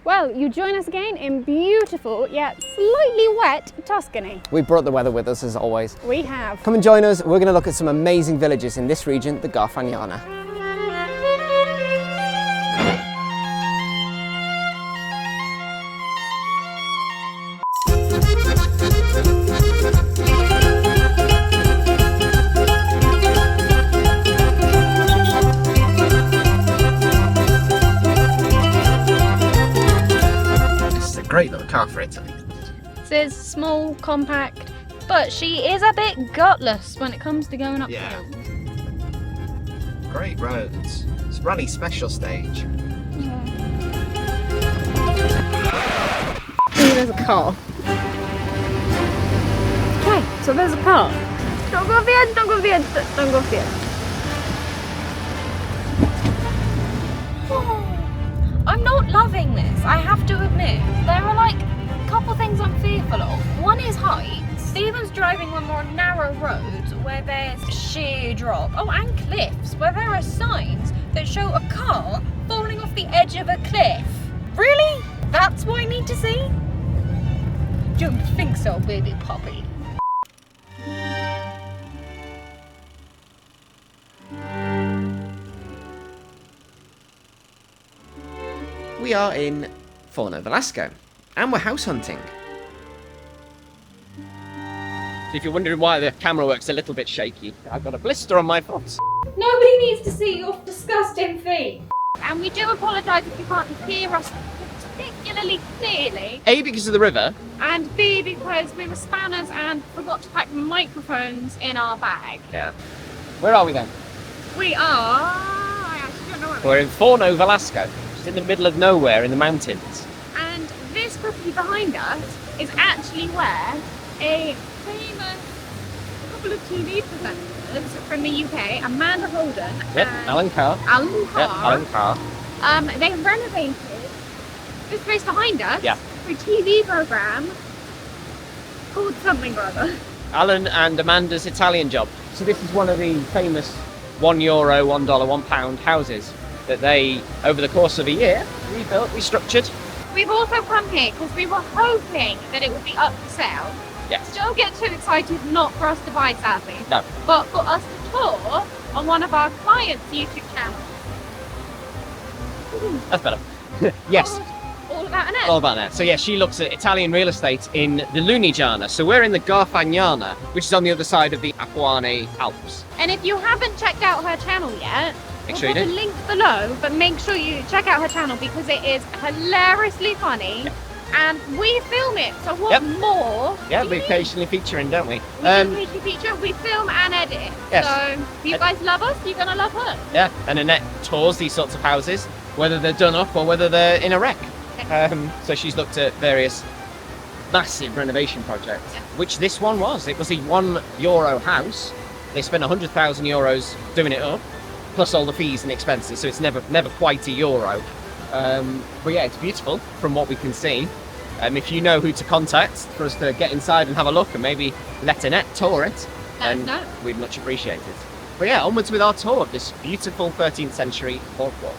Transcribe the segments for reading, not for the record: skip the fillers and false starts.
Well, you join us again in beautiful yet slightly wet Tuscany. We brought the weather with us as always. We have. Come and join us, we're going to look at some amazing villages in this region, the Garfagnana. Great little car for Italy. This is small, compact, but she is a bit gutless when it comes to going up the hill. Great roads. It's Rally Special Stage. Ooh, there's a car. Okay, so there's a car. Don't go viento, don't go viento, don't go viento. I'm not loving this, I have to admit. There are like a couple things I'm fearful of. One is height. Stephen's driving on more narrow roads where there's sheer drop. Oh, and cliffs where there are signs that show a car falling off the edge of a cliff. Really? That's what I need to see? Don't think so, baby puppy. We are in Fornovolasco and we're house hunting. So if you're wondering why the camera works a little bit shaky, I've got a blister on my foot. Nobody needs to see your disgusting feet. And we do apologise if you can't hear us particularly clearly. A, because of the river. And B, because we were spanners and forgot to pack microphones in our bag. Yeah. Where are we then? We are... I actually don't know where We're in Fornovolasco, just in the middle of nowhere in the mountains. And this property behind us is actually where a famous couple of TV presenters from the UK, Amanda Holden Yep, and Alan Carr. Alan Carr, Yep, Alan Carr. they renovated this place behind us for a TV programme called something or other. Alan and Amanda's Italian Job. So this is one of the famous €1, $1, £1 houses that they, over the course of a year, rebuilt, restructured. We've also come here because we were hoping that it would be up for sale. Yes. Don't get too excited, not for us to buy, sadly. No. But for us to tour on one of our clients' YouTube channels. That's better. Yes. All about an All about that. So yeah, she looks at Italian real estate in the Lunigiana. So we're in the Garfagnana, which is on the other side of the Apuane Alps. And if you haven't checked out her channel yet, Make we'll sure you put do. a link below, but make sure you check out her channel because it is hilariously funny. Yep. And we film it, so what more? Yeah, we occasionally feature in, don't we? We occasionally feature, we film and edit. Yes. So if you guys love us, you're gonna love her. Yeah, and Annette tours these sorts of houses, whether they're done up or whether they're in a wreck. So she's looked at various massive renovation projects, which this one was. It was a €1 house. They spent €100,000 doing it up, plus all the fees and expenses, so it's never quite a euro. But yeah, it's beautiful from what we can see. If you know who to contact for us to get inside and have a look and maybe let Annette tour it, Let us know. we'd much appreciate it. But yeah, onwards with our tour of this beautiful 13th century boardwalk.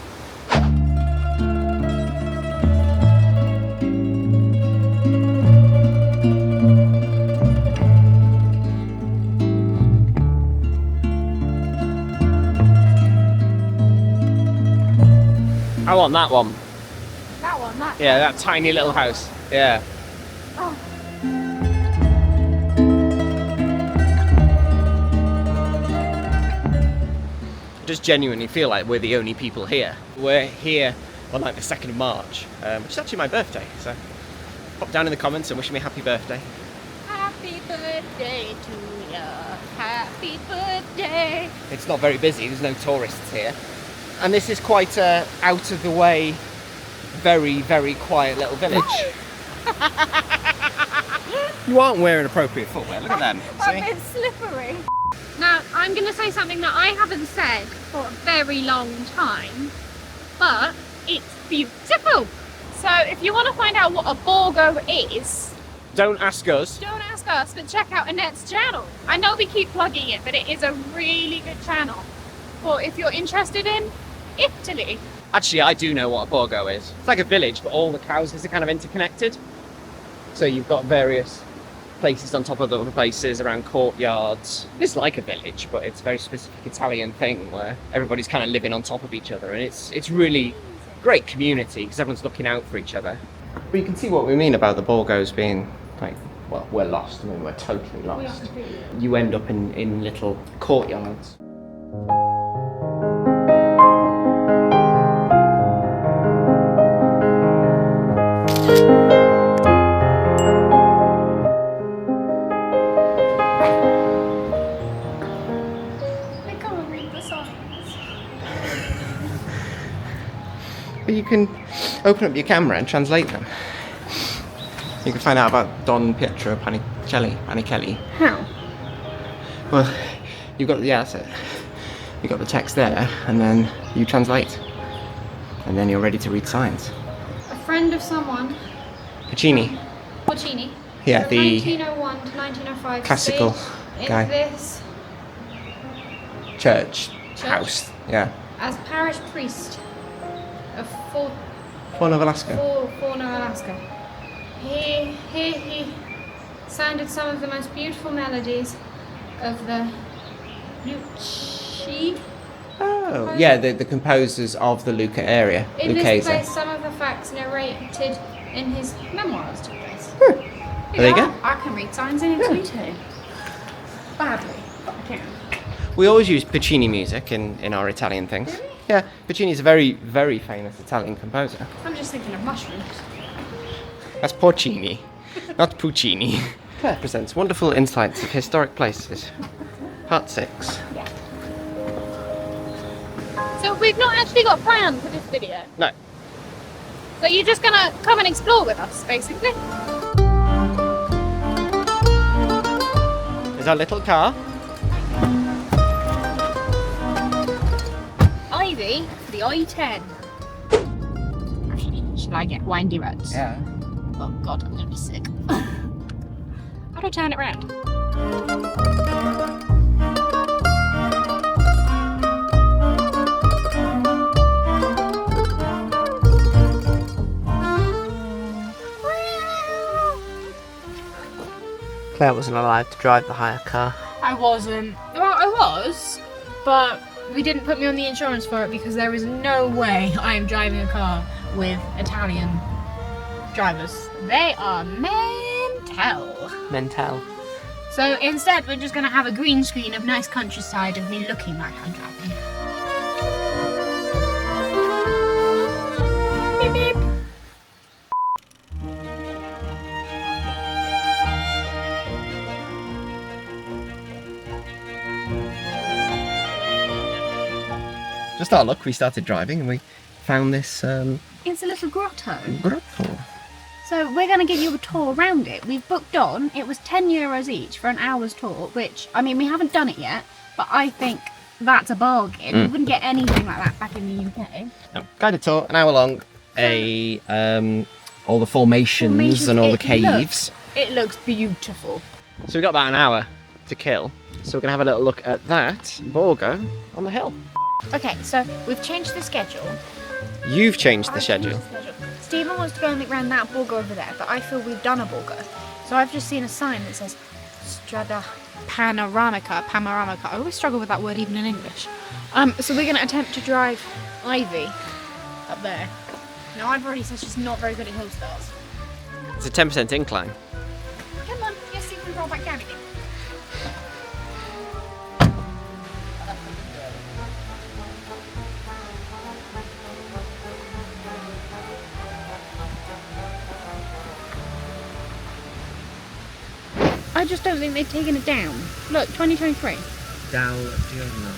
I want that one. That one, that. Yeah, that tiny little house. Yeah. Oh. I just genuinely feel like we're the only people here. We're here on like the 2nd of March, which is actually my birthday. So pop down in the comments and wish me a happy birthday. Happy birthday to ya. Happy birthday. It's not very busy, there's no tourists here. And this is quite a out of the way, very, very quiet little village. You aren't wearing appropriate footwear, look at them. I'm a bit slippery. Now, I'm going to say something that I haven't said for a very long time, but it's beautiful. So if you want to find out what a borgo is, Don't ask us. don't ask us, but check out Annette's channel. I know we keep plugging it, but it is a really good channel for if you're interested in Italy. Actually, I do know what a borgo is. It's like a village, but all the houses are kind of interconnected. So you've got various places on top of other places around courtyards. It's like a village, but it's a very specific Italian thing where everybody's kind of living on top of each other, and it's really great community because everyone's looking out for each other. But you can see what we mean about the borgos being like, well, we're lost. I mean, we're totally lost. You end up in little courtyards. But you can open up your camera and translate them. You can find out about Don Pietro Panichelli. How? Well, you've got that's it. You've got the text there, and then you translate, and then you're ready to read signs. A friend of someone. Puccini. Puccini. Yeah, From the 1901 to 1905. classical guy. In this church house. Yeah. as parish priest of Fornovolasco. Fornovolasco. He sounded some of the most beautiful melodies of the lucca. Oh, yeah, the composers of the Lucca area. In this Lucchese. place, some of the facts narrated in his memoirs took place. There you go. I can read signs in Italy too. Badly, but I can. We always use Puccini music in our Italian things. Really? Yeah, Puccini's a very, very famous Italian composer. I'm just thinking of mushrooms. That's Porcini, not Puccini. Claire presents wonderful insights of historic places. Part 6. Yeah. So we've not actually got a plan for this video. No. So you're just gonna come and explore with us, basically. There's our little car. Ivy, the I-10. Should I get windy roads? Yeah. Oh god, I'm gonna be sick. How do I turn it round? Claire wasn't allowed to drive the hire car. I wasn't. Well, I was, but we didn't put me on the insurance for it because there is no way I am driving a car with Italian drivers. They are mental. So instead, we're just going to have a green screen of nice countryside of me looking like I'm driving. Beep beep. Just our luck, we started driving and we found this It's a little grotto. grotto. So we're going to give you a tour around it. We've booked on. It was €10 each for an hour's tour, which, I mean, we haven't done it yet, but I think that's a bargain. We wouldn't get anything like that back in the UK. No, guided tour, an hour long. All the formations and all the caves. It looks beautiful. So we've got about an hour to kill. So we're going to have a little look at that borgo on the hill. Okay, so we've changed the schedule. You've changed the schedule. Stephen wants to go and look around that borgo over there, but I feel we've done a borgo. So I've just seen a sign that says Strada Panoramica. I always struggle with that word even in English. So we're going to attempt to drive Ivy up there. Now I've already said she's not very good at hill starts. It's a 10% incline. Come on, yes, Stephen, roll back down again. I just don't think they've taken it down. Look, 2023. Dal Giorno.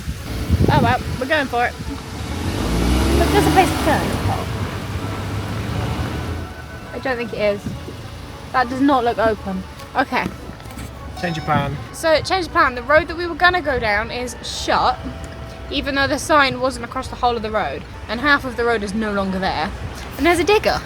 Oh well, we're going for it. Look, there's a place to turn. I don't think it is. That does not look open. Okay. Change your plan. So, change the plan. The road that we were going to go down is shut, even though the sign wasn't across the whole of the road. And half of the road is no longer there. And there's a digger.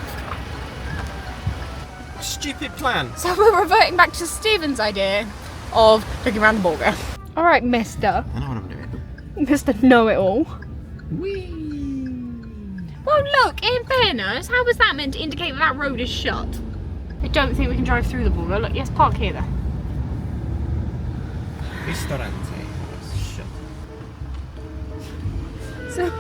Stupid plan. So we're reverting back to Stephen's idea of looking around the borgo. Alright, mister. I know what I'm doing. Mr. Know-It-All. Whee! Well, look, in fairness, how was that meant to indicate that road is shut? I don't think we can drive through the border. Look, yes, park here then. Ristorante. Shut. So,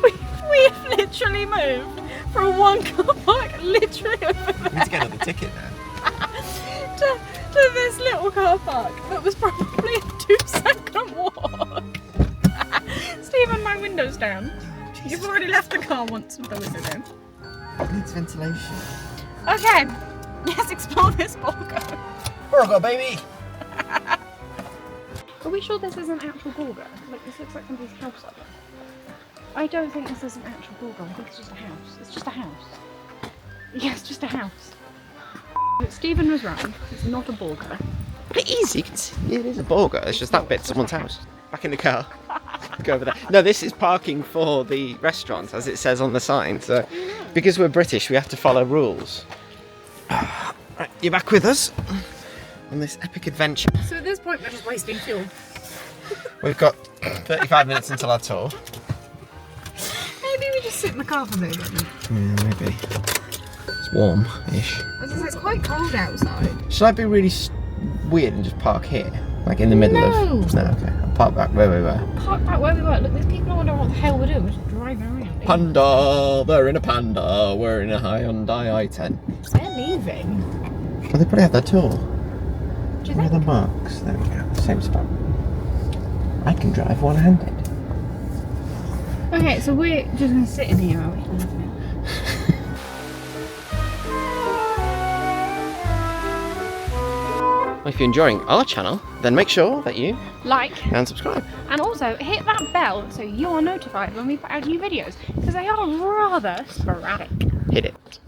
we've literally moved from one car park, literally over We need to get another ticket now. to this little car park that was probably a 2-second walk. Stephen, my window's down. You've already left the car once with the window down. It needs ventilation. Okay, let's explore this borgo. Borgo, baby! Are we sure this isn't actual borgo? Like, this looks like somebody's house up there. I don't think this is an actual borgo. I think it's just a house. It's just a house. Yeah, it's just a house. Stephen was wrong. It's not a borgo. It is, you can see it is a borgo. It's just that bit's someone's house. Back in the car. Go over there. No, this is parking for the restaurant, as it says on the sign. So, because we're British, we have to follow rules. Right, you're back with us on this epic adventure. So at this point, we're just wasting fuel. We've got 35 minutes until our tour. Maybe we just sit in the car for a minute. Yeah, maybe. It's warm-ish. It's quite cold outside. Should I be really weird and just park here? Like in the middle of... No, okay. I'll park back where we were. Park back where we were. Look, there's people wondering what the hell we're doing. We're just driving around. Panda! They're in a Panda. We're in a Hyundai i10. They're leaving. Well, they probably have their tour. Do you Where are think? the marks? There we go. Same spot. I can drive one-handed. Okay, so we're just going to sit in here, are we? Well, if you're enjoying our channel, then make sure that you Like, and subscribe. and also hit that bell so you are notified when we put out new videos, because they are rather sporadic. Hit it.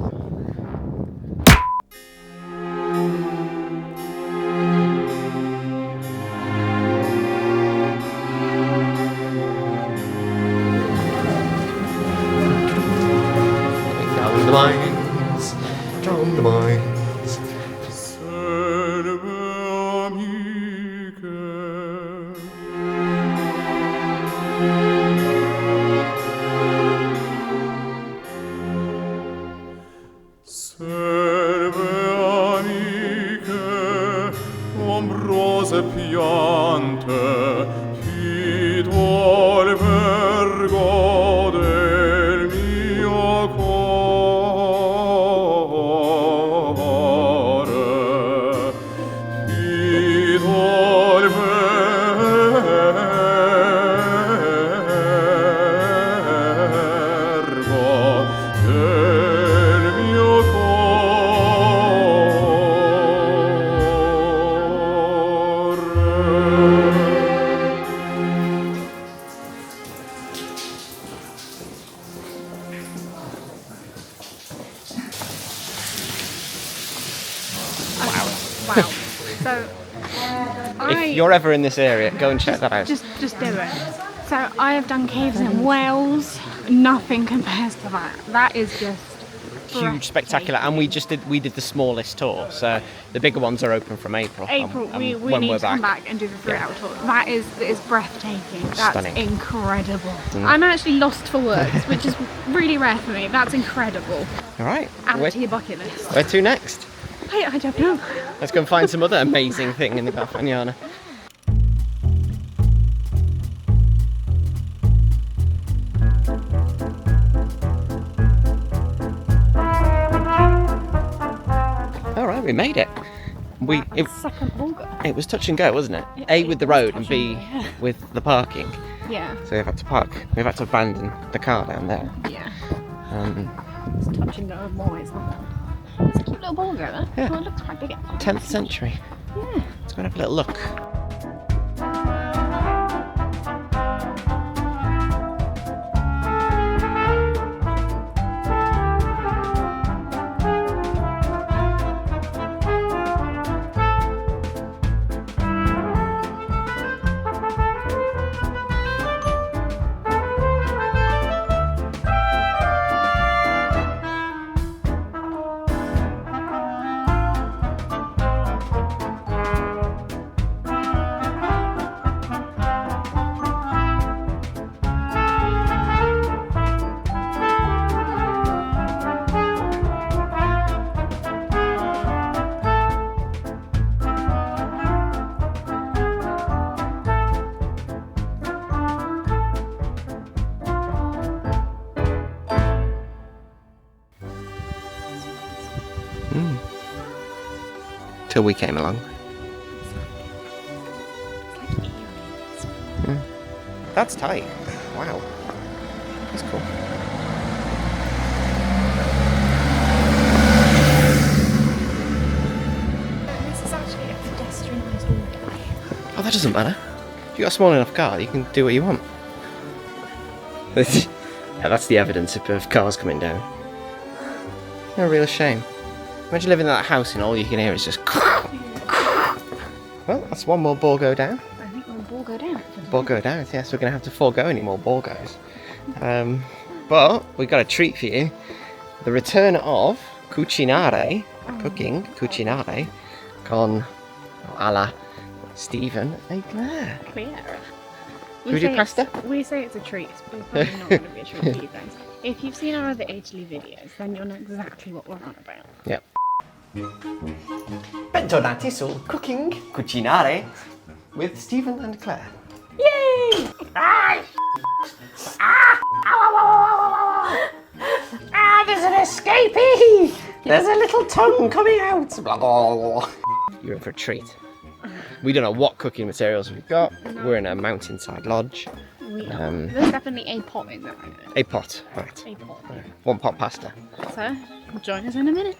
Down the mines, down the mines. Ombrose piante, chi tuo albergo del mio cuore, chi tuo albergo del mio Wow. So, If you're ever in this area, go and check that out. just do it. So I have done caves in Wales. Nothing compares to that. That is just Huge, spectacular, and we did the smallest tour, so the bigger ones are open from April. April, and we when need we're to come back and do the 3-hour tour. That is breathtaking. That's Stunning. incredible. I'm actually lost for words, which is really rare for me. That's incredible. All right, Add to your bucket list. where to next? I don't know. Let's go and find some other amazing thing in the Garfagnana. All right, we made it. Second Volga. It was touch and go, wasn't it? It A with the was road touch and B and go, yeah. with the parking. Yeah. So we've had to park. We've had to abandon the car down there. Yeah. Um, It's touch and go more, isn't it? It's a cute little Volga, though. Yeah. Oh, it looks quite big. 10th century. Yeah. Let's go and have a little look. Till we came along. That's tight. Wow. That's cool. This is actually a pedestrianised walkway. Oh, that doesn't matter. If you've got a small enough car, you can do what you want. Yeah, that's the evidence of cars coming down. No real shame. Imagine living in that house and all you can hear is just... Well, that's one more borgo down. I think we'll ball go down. Borgo down, yes, we're going to have to forego any more borgos. But we've got a treat for you. The return of cucinare, cucinare, con alla Stephen and Claire. Claire. Should we do pasta? We say it's a treat, but it's probably not going to be a treat for you guys. If you've seen our other Italy videos, then you'll know exactly what we're on about. Yep. Bentornati sul Cooking Cucinare with Stephen and Claire. Yay! There's an escapee! There's a little tongue coming out! Blah, blah, blah. You're in for a treat. We don't know what cooking materials we've got. We're in a mountainside lodge. There's definitely a pot in there. A pot, right. A pot. One pot pasta. So, join us in a minute.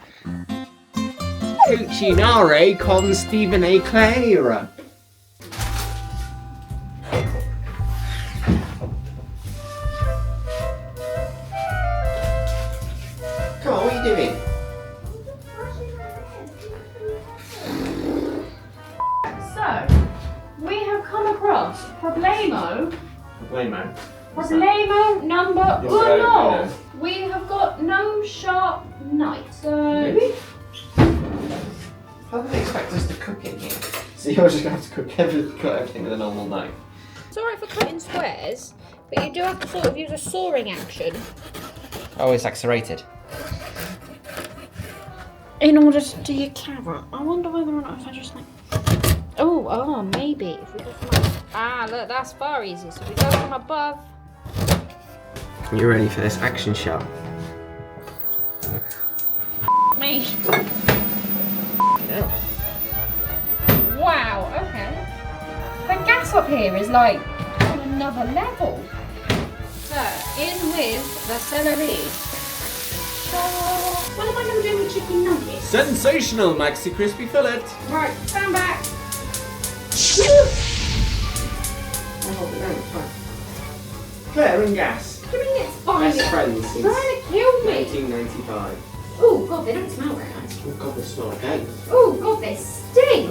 Cucinare con Stephen e Claire. Come on, what are you doing? So, we have come across problemo number uno. We have got no sharp knife. So, How do they expect us to cook in here? So you're just going to have to cut everything with a normal knife. it's alright for cutting squares, but you do have to sort of use a sawing action Oh, it's like serrated. in order to do your carrot. I wonder whether or not if I just like... Oh, maybe. If we go from look, that's far easier. So we go from above. You ready for this action shot? Me. Wow, okay. The gas up here is like on another level. So, in with the celery. What am I going to do with chicken nuggets? Sensational maxi crispy fillet. Right, stand back. Claire and Gas. What do you mean it's fine? Best friends since Trying to kill me. 1995. Oh god, they don't smell very nice. Oh god, they smell like eggs. Oh god, they stink.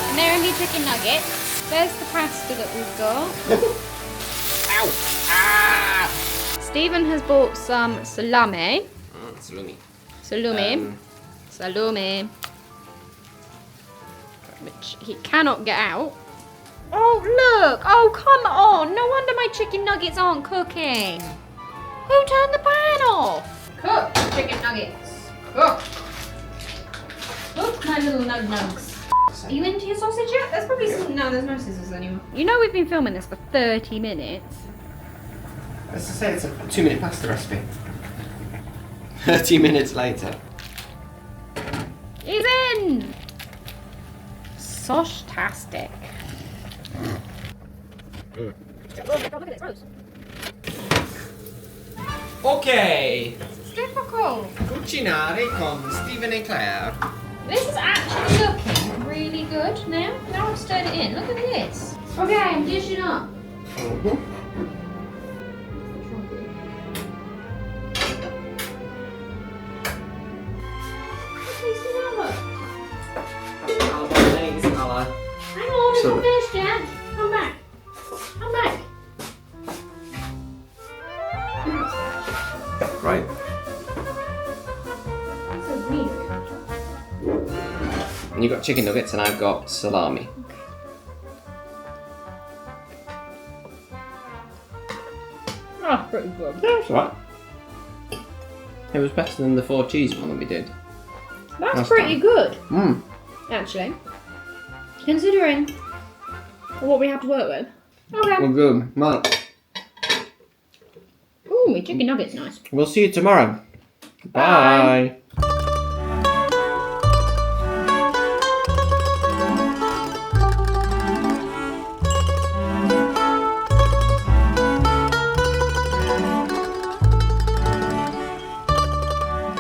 And there are your chicken nuggets. There's the pasta that we've got. Ow! Ah! Stephen has bought some salami. Salumi. Salumi. Which he cannot get out. Oh look! Oh come on! No wonder my chicken nuggets aren't cooking. Who turned the pan off? Cook chicken nuggets. Cook. Cook my little nug-nugs. Are you into your sausage yet? There's probably some... No, there's no scissors anymore. You know we've been filming this for 30 minutes. As I say, it's a 2-minute pasta recipe. 30 minutes later. He's in! Sosh-tastic. Look at it, it's Okay. It's difficult. Cucinare con Stephen e Claire. This is actually looking really good now. Now I've stirred it in. Look at this. Okay, I'm dishing up. Hang on, it's not finished yet. Come back. Come back. Right. That's so weird. And you've got chicken nuggets and I've got salami. Oh, pretty good. That's right. It was better than the 4 cheese one that we did. That's Last pretty time. good, Mmm. actually. Considering what we have to work with. Okay. Well, good. Well, Ooh, my chicken nugget's nice. we'll see you tomorrow. Bye.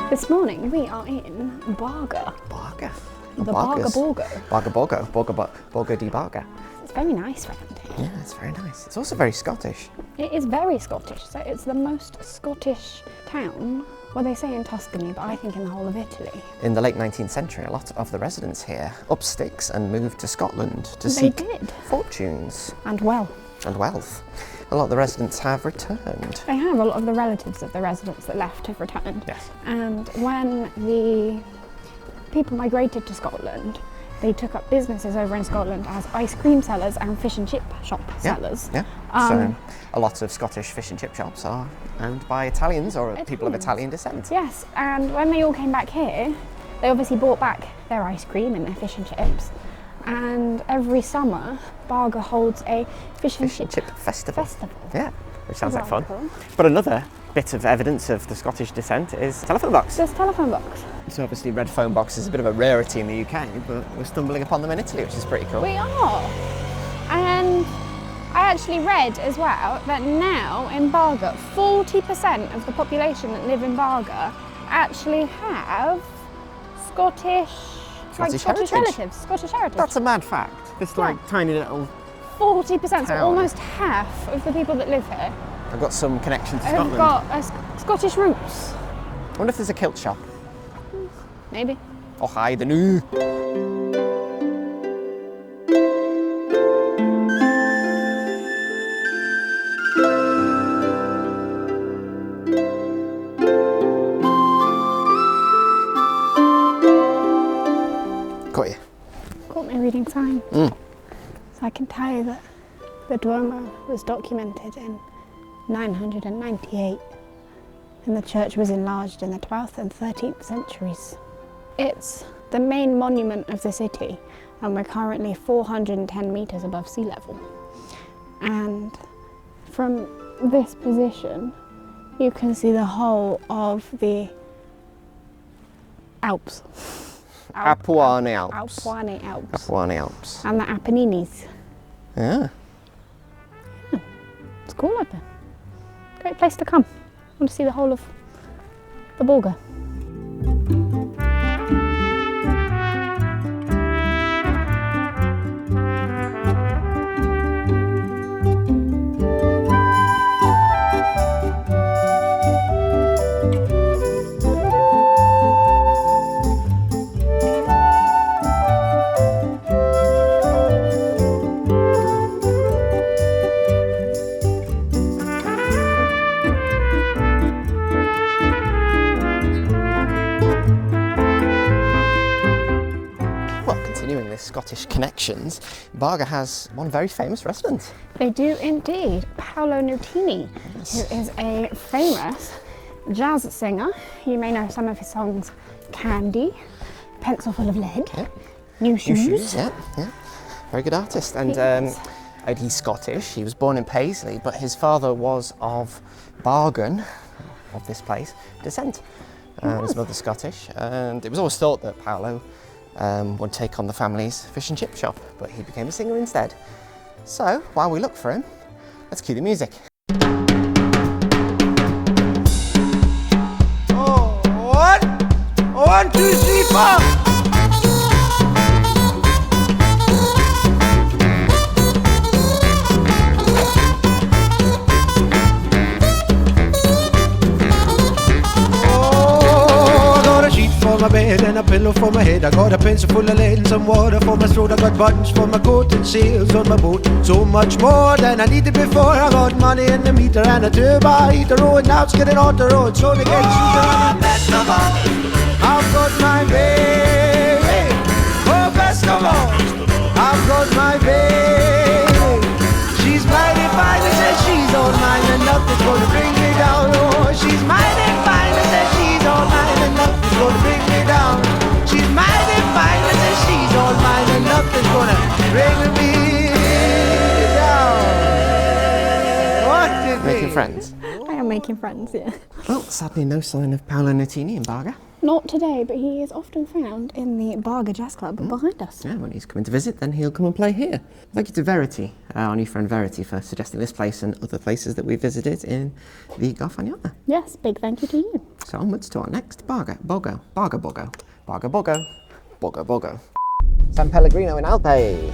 This morning we are in Barga. Barga. The Barga Borgo. Barga Borgo. Borgo di Barga. It's very nice around here. Yeah, it's very nice. It's also very Scottish. It is very Scottish. So it's the most Scottish town, well they say in Tuscany, but I think in the whole of Italy. In the late 19th century, a lot of the residents here up sticks and moved to Scotland to They seek did. fortunes And well, and wealth. A lot of the residents have returned. they have. A lot of the relatives of the residents that left have returned. Yes. And when the people migrated to Scotland, they took up businesses over in Scotland as ice cream sellers and fish and chip shop sellers. Yeah. So a lot of Scottish fish and chip shops are owned by Italians or people of Italian descent. Yes, and when they all came back here, they obviously brought back their ice cream and their fish and chips. And every summer, Barga holds a fish and Chip festival. Yeah, which sounds like fun. Cool. But another bit of evidence of the Scottish descent is telephone box. This telephone box. So obviously red phone box is a bit of a rarity in the UK, but we're stumbling upon them in Italy, which is pretty cool. We are. And I actually read as well that now in Barga, 40% of the population that live in Barga actually have Scottish heritage. relatives, Scottish heritage. That's a mad fact. This like tiny little. 40%, so town. almost half of the people that live here I've got some connection to have Scotland. got Scottish roots. I wonder if there's a kilt shop. Maybe. Oh hi, the new. Got you. Caught me reading signs. So I can tell you that the Duomo was documented in 998 and the church was enlarged in the 12th and 13th centuries. It's the main monument of the city and we're currently 410 metres above sea level. And from this position you can see the whole of the Alps. Apuane Alps. Apuane Alps. Apuane Alps. And the Apennines. Yeah. It's cool up there. Great place to come. I want to see the whole of the Borgo. Scottish connections, Barga has one very famous resident. They do indeed. Paolo Nutini, who is a famous jazz singer. You may know some of his songs, Candy, Pencil Full of Lead, New Shoes. Yeah. Very good artist. And he's Scottish. He was born in Paisley, but his father was of Bargan, of this place, descent. His mother's Scottish. And it was always thought that Paolo would take on the family's fish and chip shop, but he became a singer instead. So, while we look for him, let's cue the music. Oh, 1, 2, 3, 4. For my bed and a pillow for my head. I got a pencil full of lead and some water for my throat. I got buttons for my coat and sails on my boat. So much more than I needed before. I got money in the meter and a turbo heater. Oh, and now it's getting on the road. So they get cheaper. Best of all, I've got my baby. Oh, best of all, I've got my baby. She's mighty fine and says she's all mine and nothing's gonna bring me down. Oh, she's mighty fine and says she's all mine and nothing's gonna bring me down. She's mighty fine and says she's all mine and nothing's gonna bring me down. What do you think? Making friends. I am making friends, yeah. Well, sadly no sign of Paolo Nutini in Barga. Not today, but he is often found in the Barga Jazz Club behind us. Yeah, when he's coming to visit, then he'll come and play here. Thank you to Verity, our new friend Verity, for suggesting this place and other places that we visited in the Garfagnana. Yes, big thank you to you. So onwards to our next Barga Borgo. San Pellegrino in Alpe.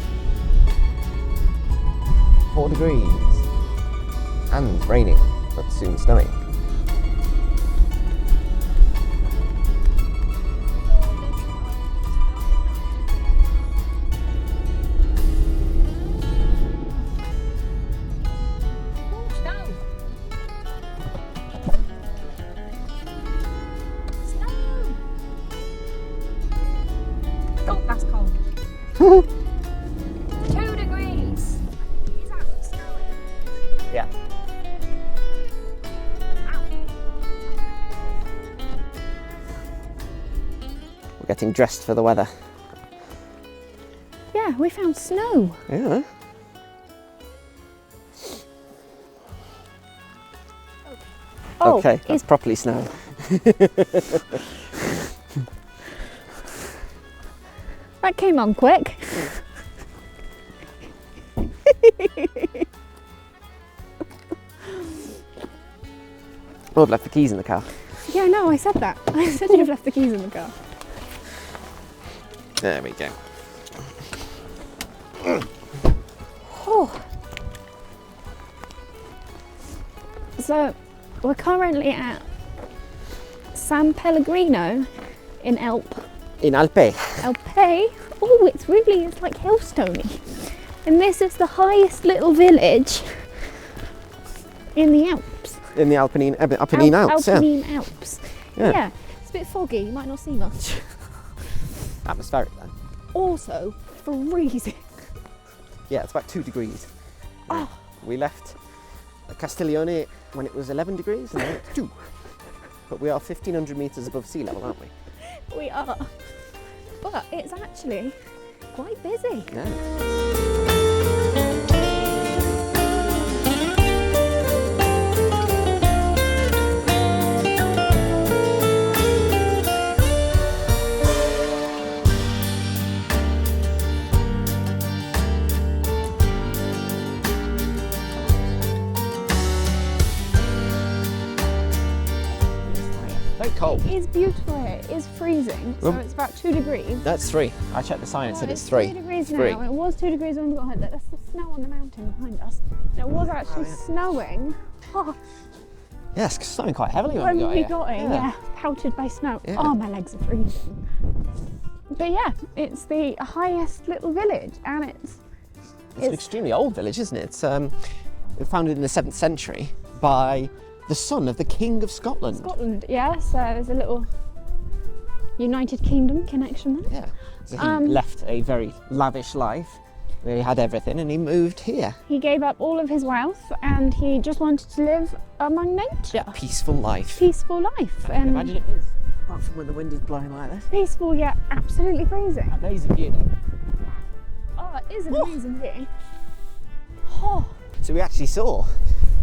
4 degrees. And raining, but soon snowing. Oh, that's cold. 2 degrees. Is that snowing? Yeah. We're getting dressed for the weather. Yeah, we found snow. Yeah. Oh, Okay, that's properly snow. that came on quick. Oh, I've left the keys in the car. Yeah, no, I said that. I said you've left the keys in the car. There we go. Oh. So, we're currently at San Pellegrino in In Alpe. Alpe. Oh, it's like hillstony. And this is the highest little village in the Alps. In the Alpine Alps, Alpine Alps. Yeah. Yeah, it's a bit foggy, you might not see much. Atmospheric then. Also, freezing. Yeah, it's about 2 degrees. Oh. We left Castiglione when it was 11 degrees and now it's 2. But we are 1,500 metres above sea level, aren't we? We are. But it's actually quite busy. Yeah. Very cold. It is beautiful here. It is freezing, so it's about 2 degrees. That's 3. I checked the sign and said it's 3. 3 degrees It's now. 3. It was 2 degrees when we got home. That's the snow on the mountain behind us. And it was actually snowing. Oh, Yes, it's snowing quite heavily when we got here. yeah, pelted by snow. Yeah. Oh, my legs are freezing. But yeah, it's the highest little village, and It's an extremely old village, isn't it? It's founded in the 7th century by the son of the King of Scotland. Scotland. Yeah, so there's a little United Kingdom connection there. Yeah. So he left a very lavish life where he had everything and he moved here. He gave up all of his wealth and he just wanted to live among nature. Peaceful life. Peaceful life. I can imagine it is. Apart from when the wind is blowing like this. Peaceful, yet absolutely freezing. Amazing view though. Oh, it is an amazing view. Oh. So we actually saw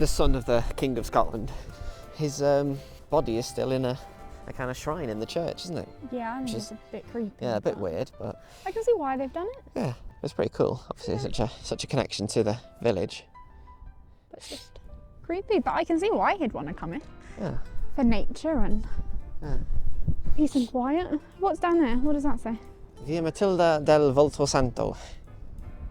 the son of the King of Scotland. His body is still in a kind of shrine in the church, isn't it? Yeah, I mean, it's a bit creepy. Yeah, a bit weird, but I can see why they've done it. yeah, it's pretty cool. Obviously, such a connection to the village. But it's just creepy, but I can see why he'd want to come in. Yeah. For nature and peace and quiet. What's down there? What does that say? Via Matilda del Volto Santo.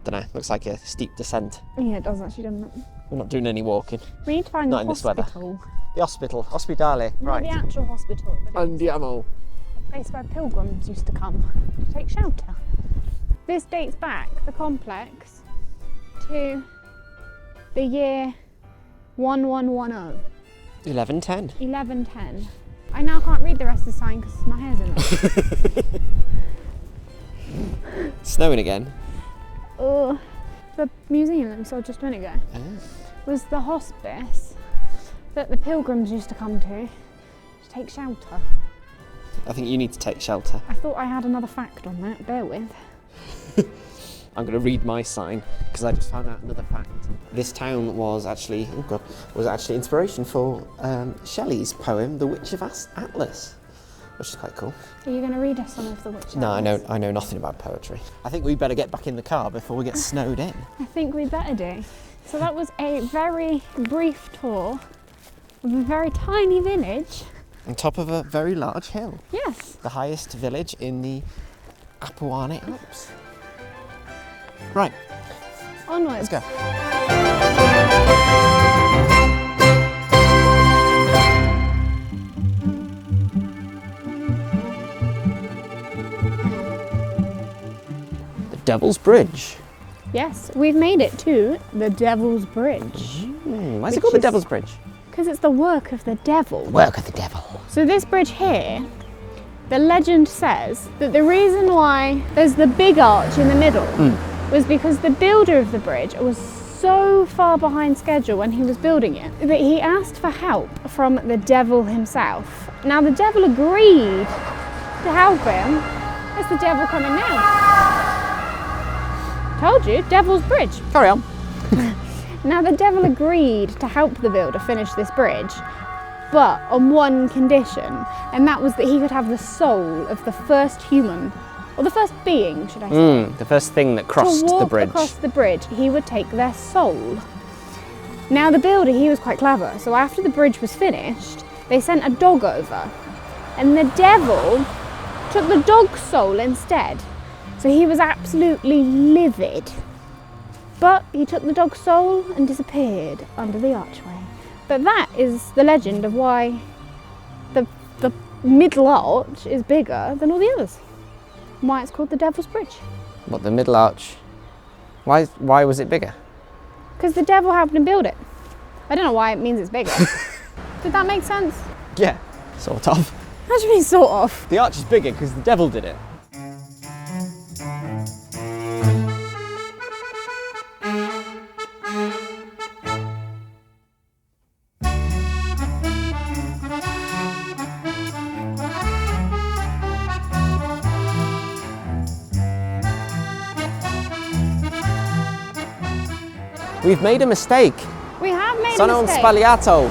Dunno, looks like a steep descent. Yeah, it does actually, doesn't it? We're not doing any walking. We need to find Not the in this weather. hospital. The hospital, ospedale, Not right. the actual hospital, but it's Andiamo. a place where pilgrims used to come to take shelter. This dates back, the complex, to the year 1110. 11:10. 1110. I now can't read the rest of the sign because my hair's in it. Snowing again. The museum that we saw just a minute ago was the hospice that the pilgrims used to come to take shelter. I think you need to take shelter. I thought I had another fact on that, bear with. I'm going to read my sign because I just found out another fact. This town was actually, inspiration for Shelley's poem, The Witch of Atlas, which is quite cool. Are you going to read us some of the witch? No, I know nothing about poetry. I think we better get back in the car before we get snowed in. I think we better do. So that was a very brief tour of a very tiny village. On top of a very large hill. Yes. The highest village in the Apuane Alps. Right. Onwards. Let's go. The Devil's Bridge. Yes, we've made it to the Devil's Bridge. Why is it called the Devil's Bridge? Because it's the work of the devil. Work of the devil. So this bridge here, the legend says that the reason why there's the big arch in the middle was because the builder of the bridge was so far behind schedule when he was building it that he asked for help from the devil himself. Now the devil agreed to help him. It's the devil coming now. Told you, Devil's Bridge. Carry on. Now the devil agreed to help the builder finish this bridge, but on one condition, and that was that he could have the soul of the first human, or the first being, should I say. The first thing that crossed to walk the bridge. across the bridge, he would take their soul. Now the builder, he was quite clever, so after the bridge was finished, they sent a dog over, and the devil took the dog's soul instead. So he was absolutely livid. But he took the dog's soul and disappeared under the archway. But that is the legend of why the middle arch is bigger than all the others. And why it's called the Devil's Bridge. What, the middle arch? Why was it bigger? Because the devil helped him build it. I don't know why it means it's bigger. Did that make sense? Yeah, sort of. How do you mean sort of? The arch is bigger because the devil did it. We've made a mistake. We have made Sono a un mistake. sbagliato.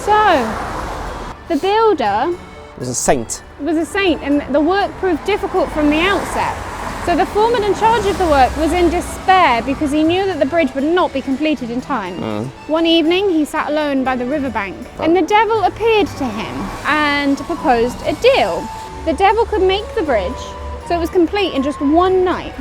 So, the builder Was a saint. was a saint and the work proved difficult from the outset. So the foreman in charge of the work was in despair because he knew that the bridge would not be completed in time. One evening he sat alone by the riverbank and the devil appeared to him and proposed a deal. The devil could make the bridge so it was complete in just one night,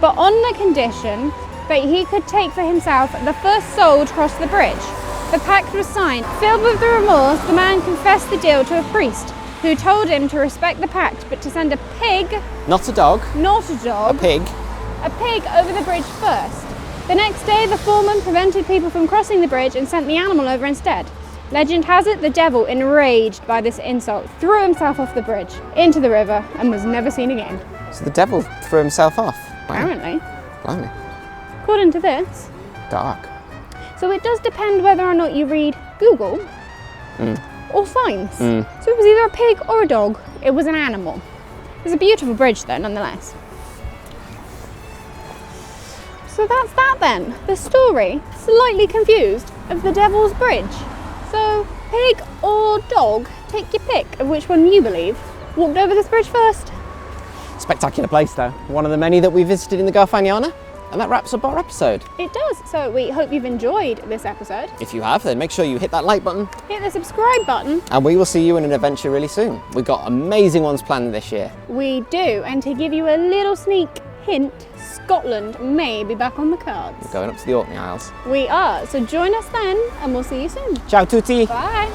but on the condition that he could take for himself the first soul to cross the bridge. The pact was signed. Filled with the remorse, the man confessed the deal to a priest who told him to respect the pact but to send a pig, Not a dog, not a dog, a pig. over the bridge first. The next day the foreman prevented people from crossing the bridge and sent the animal over instead. Legend has it the devil, enraged by this insult, threw himself off the bridge into the river and was never seen again. So the devil threw himself off. Wow. Apparently. Blimey. According to this. Dark. So it does depend whether or not you read Google or science. So it was either a pig or a dog. It was an animal. It was a beautiful bridge though, nonetheless. So that's that then. The story, slightly confused, of the Devil's Bridge. So pig or dog, take your pick of which one you believe walked over this bridge first. Spectacular place though. One of the many that we visited in the Garfagnana. And that wraps up our episode. It does. So we hope you've enjoyed this episode. If you have, then make sure you hit that like button. Hit the subscribe button. And we will see you in an adventure really soon. We've got amazing ones planned this year. We do. And to give you a little sneak hint, Scotland may be back on the cards. Going up to the Orkney Isles. We are. So join us then and we'll see you soon. Ciao tutti! Bye.